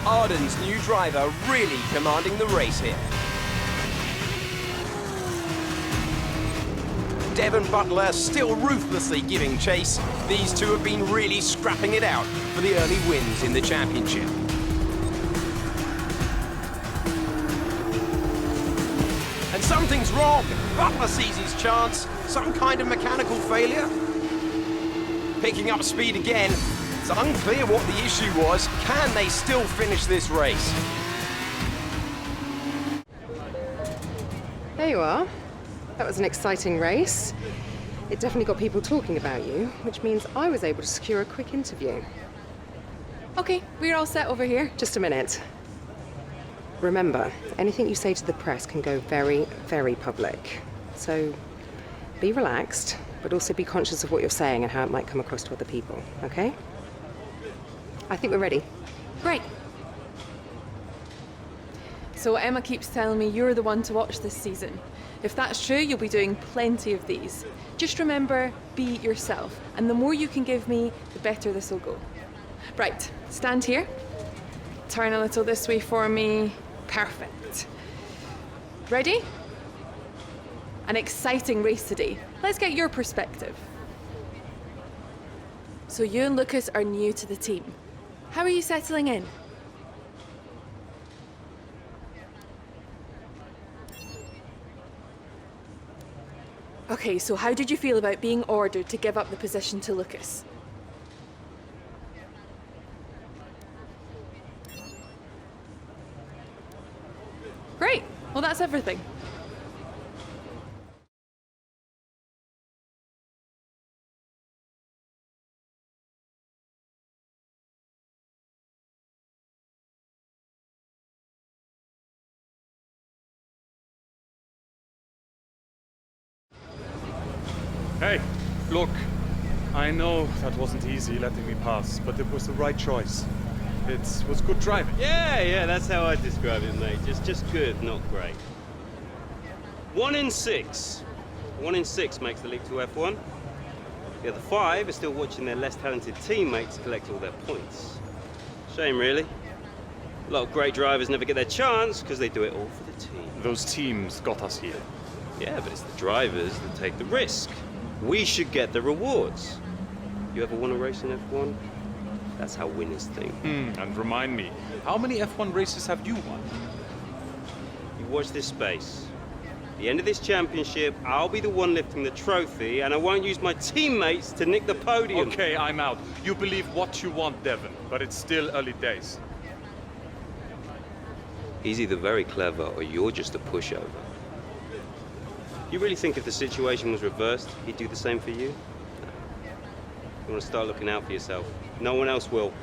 Arden's new driver really commanding the race here. Devon Butler still ruthlessly giving chase. These two have been really scrapping it out for the early wins in the championship. And something's wrong. Butler sees his chance. Some kind of mechanical failure. Picking up speed again. It's unclear what the issue was. Can they still finish this race? There you are. That was an exciting race. It definitely got people talking about you, which means I was able to secure a quick interview. Okay, we're all set over here. Just a minute. Remember, anything you say to the press can go very, very public. So be relaxed, but also be conscious of what you're saying and how it might come across to other people, okay? I think we're ready. Great. So Emma keeps telling me you're the one to watch this season. If that's true, you'll be doing plenty of these. Just remember, be yourself. And the more you can give me, the better this will go. Right, stand here. Turn a little this way for me. Perfect. Ready? An exciting race today. Let's get your perspective. So you and Lucas are new to the team. How are you settling in? Okay, so how did you feel about being ordered to give up the position to Lucas? Great. Well, that's everything. Hey, look, I know that wasn't easy letting me pass, but it was the right choice. It was good driving. Yeah, that's how I describe it, mate. Just good, not great. 1 in 6. 1 in 6 makes the leap to F1. The other 5 are still watching their less talented teammates collect all their points. Shame, really. A lot of great drivers never get their chance because they do it all for the team. Those teams got us here. Yeah, but it's the drivers that take the risk. We should get the rewards. You ever won a race in F1? That's how winners think. And remind me, how many F1 races have you won? You watch this space. At the end of this championship, I'll be the one lifting the trophy, and I won't use my teammates to nick the podium. Okay, I'm out. You believe what you want, Devon, but it's still early days. He's either very clever or you're just a pushover. You really think if the situation was reversed, he'd do the same for you? You want to start looking out for yourself. No one else will.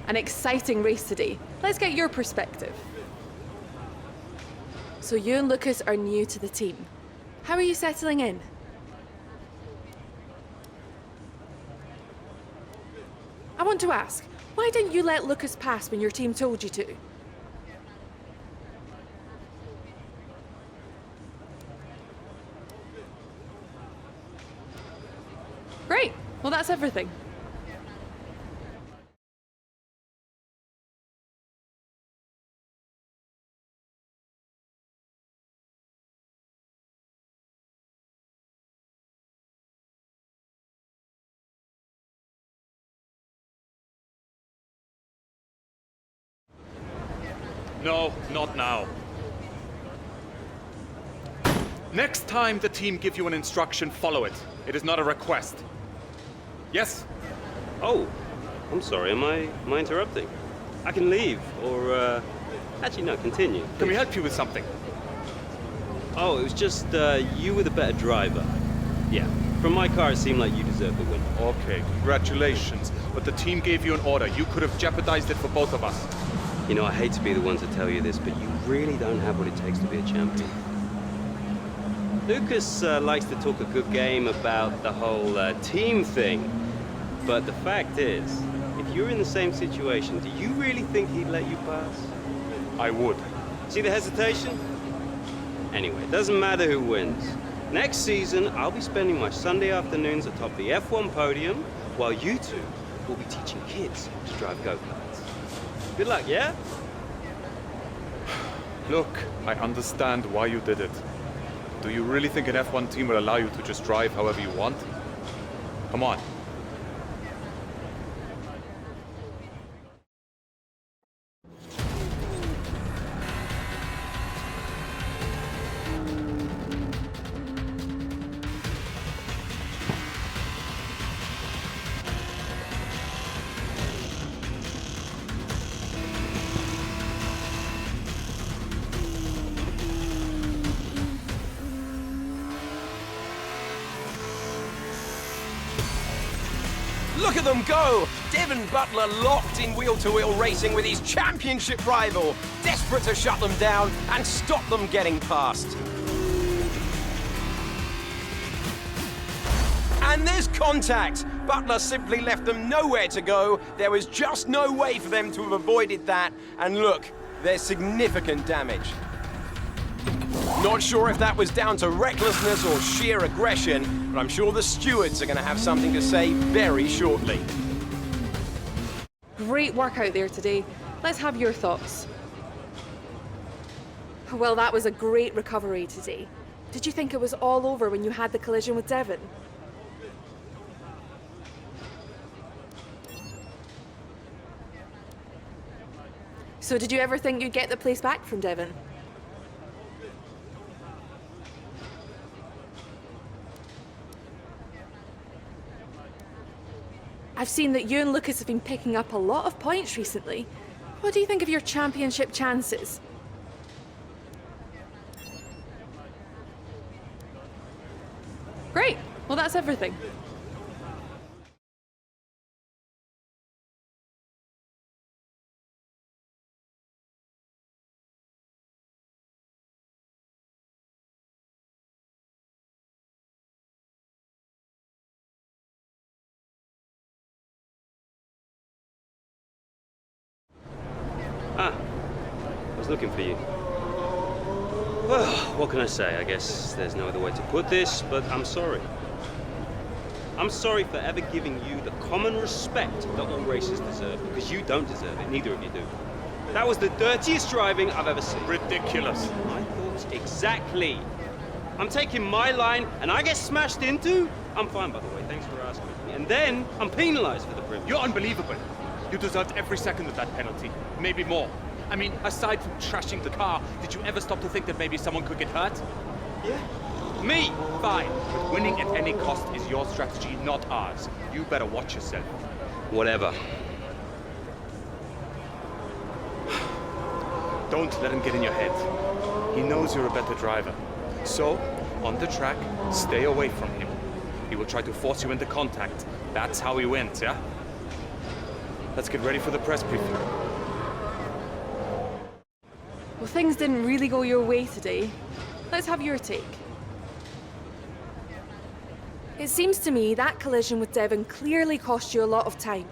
An exciting race today. Let's get your perspective. So you and Lucas are new to the team. How are you settling in? I want to ask, why didn't you let Lucas pass when your team told you to? Great. Well, that's everything. No, not now. Next time the team give you an instruction, follow it. It is not a request. Yes? Oh, I'm sorry, am I interrupting? I can leave, or, actually, no, continue. Can we help you with something? Oh, it was just, you were the better driver. Yeah, from my car, it seemed like you deserved the win. Okay, congratulations. But the team gave you an order. You could have jeopardized it for both of us. You know, I hate to be the one to tell you this, but you really don't have what it takes to be a champion. Lucas likes to talk a good game about the whole team thing, but the fact is, if you're in the same situation, do you really think he'd let you pass? I would. See the hesitation? Anyway, it doesn't matter who wins. Next season, I'll be spending my Sunday afternoons atop the F1 podium, while you two will be teaching kids to drive go-karts. Good luck, yeah? Look, I understand why you did it. Do you really think an F1 team will allow you to just drive however you want? Come on. Look at them go! Devon Butler locked in wheel-to-wheel racing with his championship rival, desperate to shut them down and stop them getting past. And there's contact! Butler simply left them nowhere to go. There was just no way for them to have avoided that. And look, there's significant damage. Not sure if that was down to recklessness or sheer aggression, but I'm sure the stewards are going to have something to say very shortly. Great work out there today. Let's have your thoughts. Well, that was a great recovery today. Did you think it was all over when you had the collision with Devon? So did you ever think you'd get the place back from Devon? I've seen that you and Lucas have been picking up a lot of points recently. What do you think of your championship chances? Great. Well, that's everything. Ah, I was looking for you. Well, what can I say? I guess there's no other way to put this, but I'm sorry. I'm sorry for ever giving you the common respect that all racers deserve, because you don't deserve it, neither of you do. That was the dirtiest driving I've ever seen. Ridiculous. My thoughts exactly. I'm taking my line, and I get smashed into? I'm fine, by the way, thanks for asking me. And then I'm penalized for the privilege. You're unbelievable. You deserved every second of that penalty, maybe more. I mean, aside from trashing the car, did you ever stop to think that maybe someone could get hurt? Yeah. Me? Fine, but winning at any cost is your strategy, not ours. You better watch yourself. Whatever. Don't let him get in your head. He knows you're a better driver. So, on the track, stay away from him. He will try to force you into contact. That's how he wins, yeah? Let's get ready for the press briefing. Well, things didn't really go your way today. Let's have your take. It seems to me that collision with Devon clearly cost you a lot of time.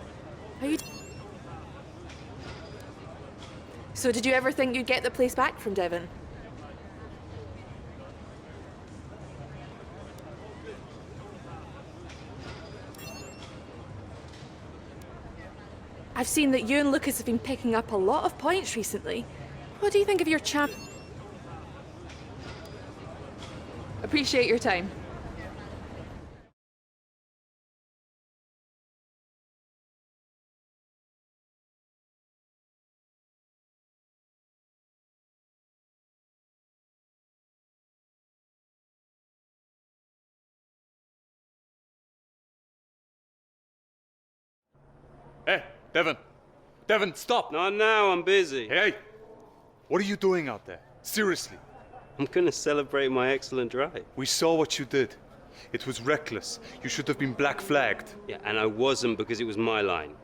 So did you ever think you'd get the place back from Devon? I've seen that you and Lucas have been picking up a lot of points recently. What do you think of your champ? Appreciate your time. Hey, Devon. Devon, stop. Not now, I'm busy. Hey, what are you doing out there? Seriously. I'm gonna celebrate my excellent drive. We saw what you did. It was reckless. You should have been black flagged. Yeah, and I wasn't because it was my line.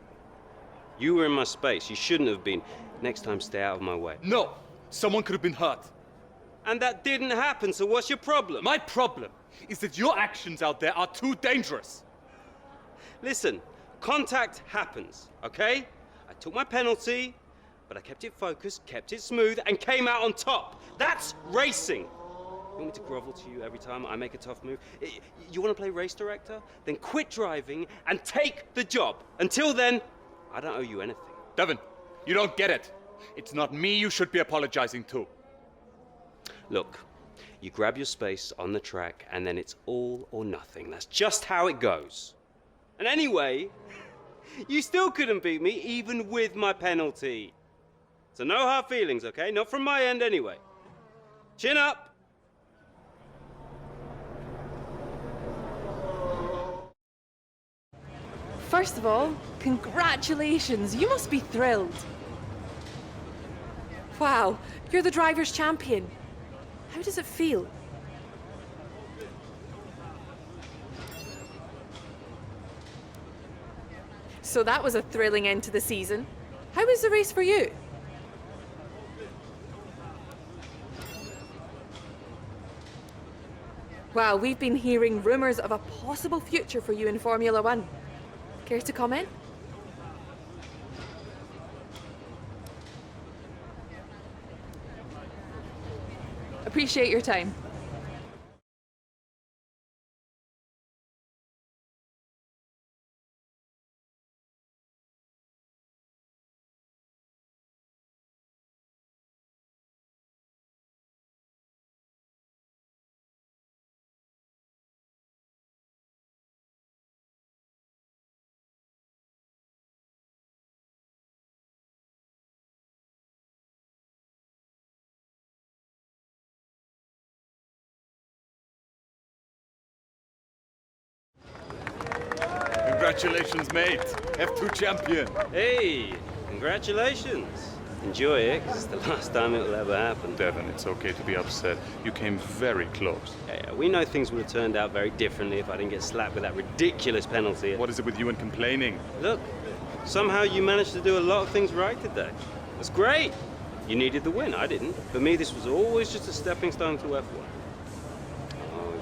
You were in my space. You shouldn't have been. Next time, stay out of my way. No! Someone could have been hurt. And that didn't happen, so what's your problem? My problem is that your actions out there are too dangerous. Listen, contact happens, okay? I took my penalty, but I kept it focused, kept it smooth, and came out on top. That's racing. You want me to grovel to you every time I make a tough move? You want to play race director? Then quit driving and take the job. Until then, I don't owe you anything. Devon, you don't get it. It's not me you should be apologizing to. Look, you grab your space on the track and then it's all or nothing. That's just how it goes. And anyway, you still couldn't beat me even with my penalty. So no hard feelings, okay? Not from my end anyway. Chin up. First of all, congratulations. You must be thrilled. Wow, you're the driver's champion. How does it feel? So that was a thrilling end to the season. How was the race for you? Wow, we've been hearing rumours of a possible future for you in Formula One. Care to comment? Appreciate your time. Congratulations, mate. F2 champion. Hey, congratulations. Enjoy it, 'cause it's the last time it will ever happen. Devon, it's okay to be upset. You came very close. Yeah, we know things would have turned out very differently if I didn't get slapped with that ridiculous penalty. What is it with you and complaining? Look, somehow you managed to do a lot of things right today. That's great. You needed the win, I didn't. For me, this was always just a stepping stone to F1. Oh,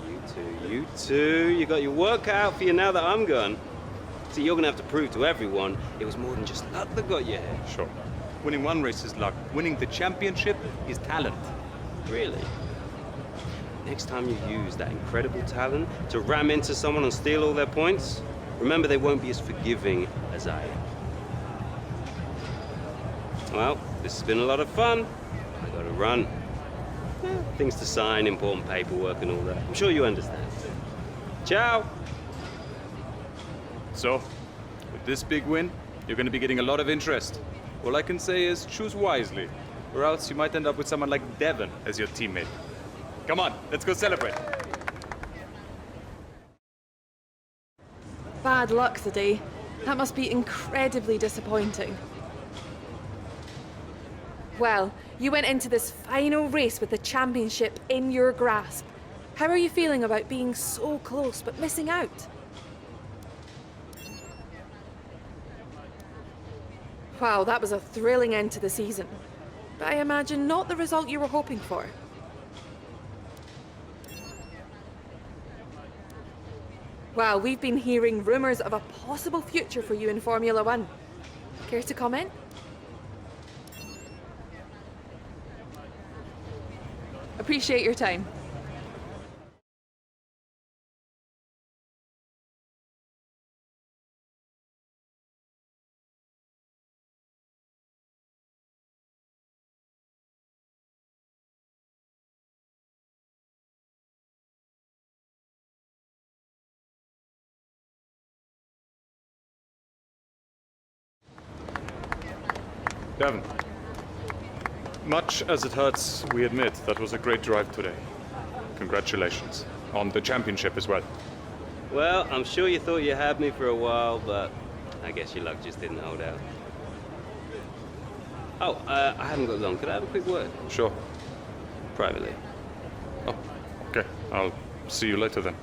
you two. You got your work cut out for you now that I'm gone. See, you're gonna have to prove to everyone it was more than just luck that got you here. Sure. Winning one race is luck. Winning the championship is talent. Really? Next time you use that incredible talent to ram into someone and steal all their points, remember they won't be as forgiving as I am. Well, this has been a lot of fun. I gotta run. Things to sign, important paperwork and all that. I'm sure you understand. Ciao! So, with this big win, you're going to be getting a lot of interest. All I can say is choose wisely, or else you might end up with someone like Devon as your teammate. Come on, let's go celebrate. Bad luck today. That must be incredibly disappointing. Well, you went into this final race with the championship in your grasp. How are you feeling about being so close but missing out? Wow, that was a thrilling end to the season. But I imagine not the result you were hoping for. Wow, we've been hearing rumours of a possible future for you in Formula One. Care to comment? Appreciate your time. Devon, much as it hurts, we admit that was a great drive today. Congratulations on the championship as well. Well, I'm sure you thought you had me for a while, but I guess your luck just didn't hold out. Oh, I haven't got long. Could I have a quick word? Sure. Privately. Oh, okay. I'll see you later then.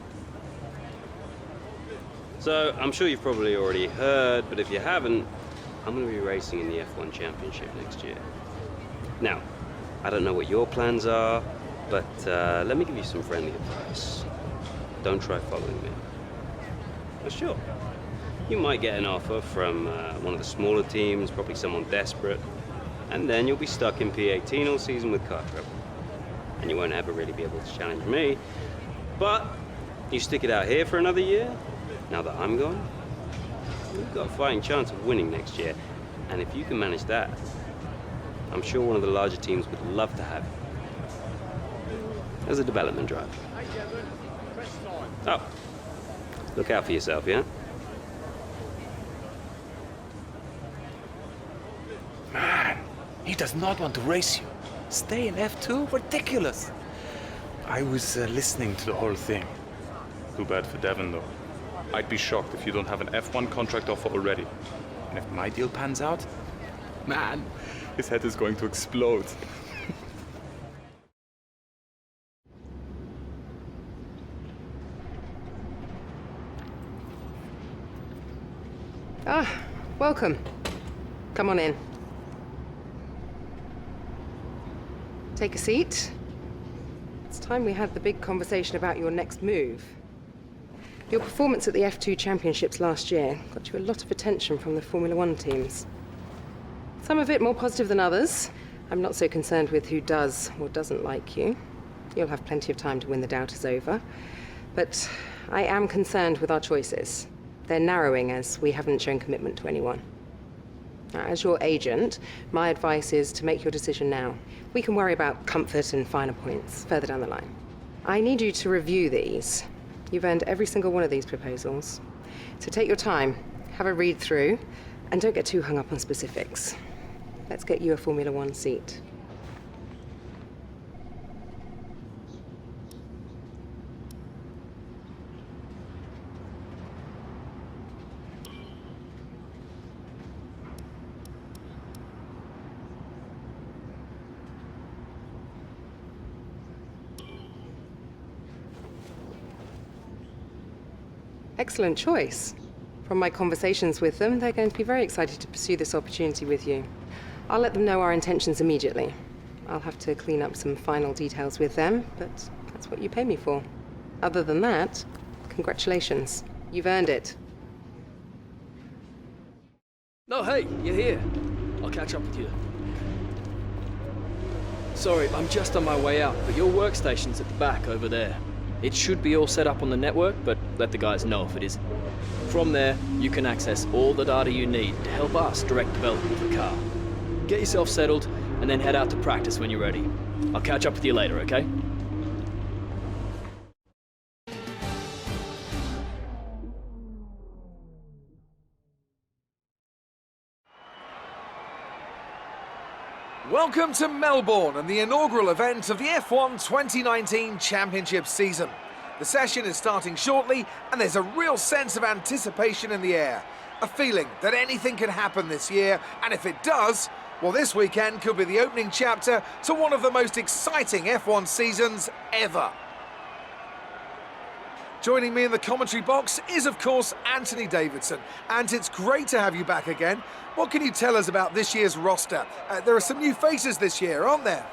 So, I'm sure you've probably already heard, but if you haven't, I'm going to be racing in the F1 Championship next year. Now, I don't know what your plans are, but let me give you some friendly advice. Don't try following me. Well, sure, you might get an offer from one of the smaller teams, probably someone desperate, and then you'll be stuck in P18 all season with car trouble. and you won't ever really be able to challenge me. But you stick it out here for another year, now that I'm gone, you've got a fighting chance of winning next year. And if you can manage that, I'm sure one of the larger teams would love to have you as a development driver. Oh, look out for yourself, yeah? Man, he does not want to race you. Stay in F2? Ridiculous. I was listening to the whole thing. Too bad for Devon, though. I'd be shocked if you don't have an F1 contract offer already. And if my deal pans out, man, his head is going to explode. Ah, welcome. Come on in. Take a seat. It's time we had the big conversation about your next move. Your performance at the F2 Championships last year got you a lot of attention from the Formula One teams. Some of it more positive than others. I'm not so concerned with who does or doesn't like you. You'll have plenty of time to win the doubt is over. But I am concerned with our choices. They're narrowing as we haven't shown commitment to anyone. Now, as your agent, my advice is to make your decision now. We can worry about comfort and finer points further down the line. I need you to review these. You've earned every single one of these proposals. So take your time, have a read through, and don't get too hung up on specifics. Let's get you a Formula One seat. Excellent choice. From my conversations with them, they're going to be very excited to pursue this opportunity with you. I'll let them know our intentions immediately. I'll have to clean up some final details with them, but that's what you pay me for. Other than that, congratulations. You've earned it. No, hey, you're here. I'll catch up with you. Sorry, I'm just on my way out, but your workstation's at the back over there. It should be all set up on the network, but let the guys know if it isn't. From there, you can access all the data you need to help us direct development of the car. Get yourself settled, and then head out to practice when you're ready. I'll catch up with you later, okay? Welcome to Melbourne and the inaugural event of the F1 2019 Championship season. The session is starting shortly and there's a real sense of anticipation in the air. A feeling that anything can happen this year, and if it does, well, this weekend could be the opening chapter to one of the most exciting F1 seasons ever. Joining me in the commentary box is, of course, Anthony Davidson. And it's great to have you back again. What can you tell us about this year's roster? There are some new faces this year, aren't there?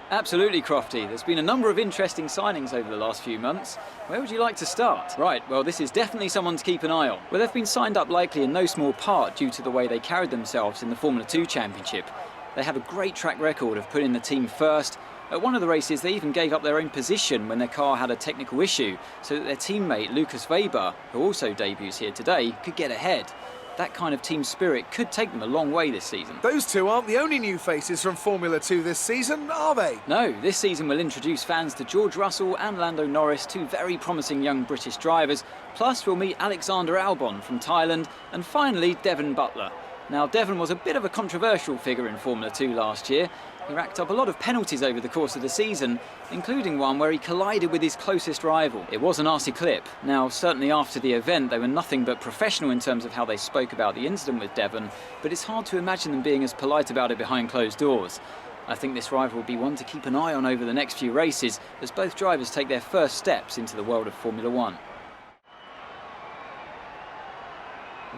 Absolutely, Crofty. There's been a number of interesting signings over the last few months. Where would you like to start? Right, well, this is definitely someone to keep an eye on. Well, they've been signed up likely in no small part due to the way they carried themselves in the Formula 2 Championship. They have a great track record of putting the team first. At one of the races, they even gave up their own position when their car had a technical issue, so that their teammate Lucas Weber, who also debuts here today, could get ahead. That kind of team spirit could take them a long way this season. Those two aren't the only new faces from Formula 2 this season, are they? No, this season will introduce fans to George Russell and Lando Norris, two very promising young British drivers. Plus, we'll meet Alexander Albon from Thailand, and finally, Devon Butler. Now, Devon was a bit of a controversial figure in Formula 2 last year. He racked up a lot of penalties over the course of the season, including one where he collided with his closest rival. It was a nasty clip. Now, certainly after the event, they were nothing but professional in terms of how they spoke about the incident with Devon, but it's hard to imagine them being as polite about it behind closed doors. I think this rival will be one to keep an eye on over the next few races, as both drivers take their first steps into the world of Formula 1.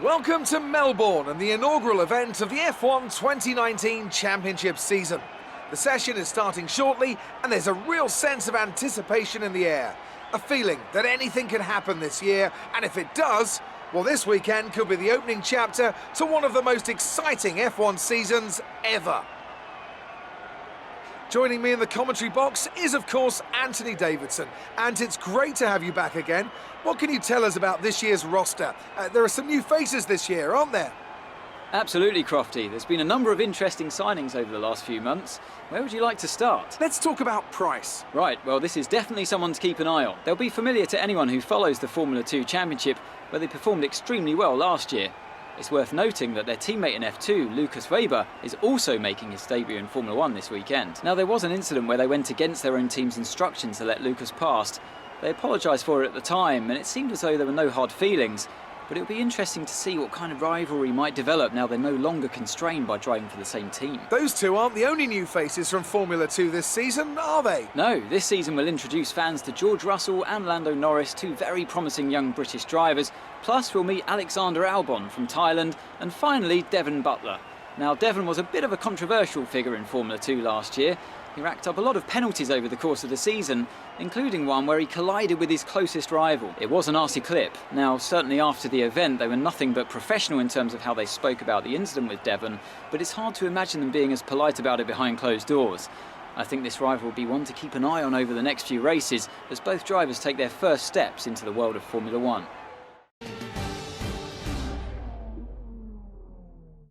Welcome to Melbourne and the inaugural event of the F1 2019 Championship season. The session is starting shortly and there's a real sense of anticipation in the air. A feeling that anything can happen this year, and if it does, well, this weekend could be the opening chapter to one of the most exciting F1 seasons ever. Joining me in the commentary box is, of course, Anthony Davidson. And it's great to have you back again. What can you tell us about this year's roster? There are some new faces this year, aren't there? Absolutely, Crofty. There's been a number of interesting signings over the last few months. Where would you like to start? Let's talk about price. Right, well, this is definitely someone to keep an eye on. They'll be familiar to anyone who follows the Formula 2 Championship, where they performed extremely well last year. It's worth noting that their teammate in F2, Lucas Weber, is also making his debut in Formula 1 this weekend. Now, there was an incident where they went against their own team's instructions to let Lucas past. They apologised for it at the time, and it seemed as though there were no hard feelings. But it'll be interesting to see what kind of rivalry might develop now they're no longer constrained by driving for the same team. Those two aren't the only new faces from Formula 2 this season, are they? No, this season will introduce fans to George Russell and Lando Norris, two very promising young British drivers. Plus, we'll meet Alexander Albon from Thailand, and finally, Devon Butler. Now, Devon was a bit of a controversial figure in Formula 2 last year. He racked up a lot of penalties over the course of the season, including one where he collided with his closest rival. It was a nasty clip. Now, certainly after the event, they were nothing but professional in terms of how they spoke about the incident with Devon, but it's hard to imagine them being as polite about it behind closed doors. I think this rival will be one to keep an eye on over the next few races, as both drivers take their first steps into the world of Formula 1.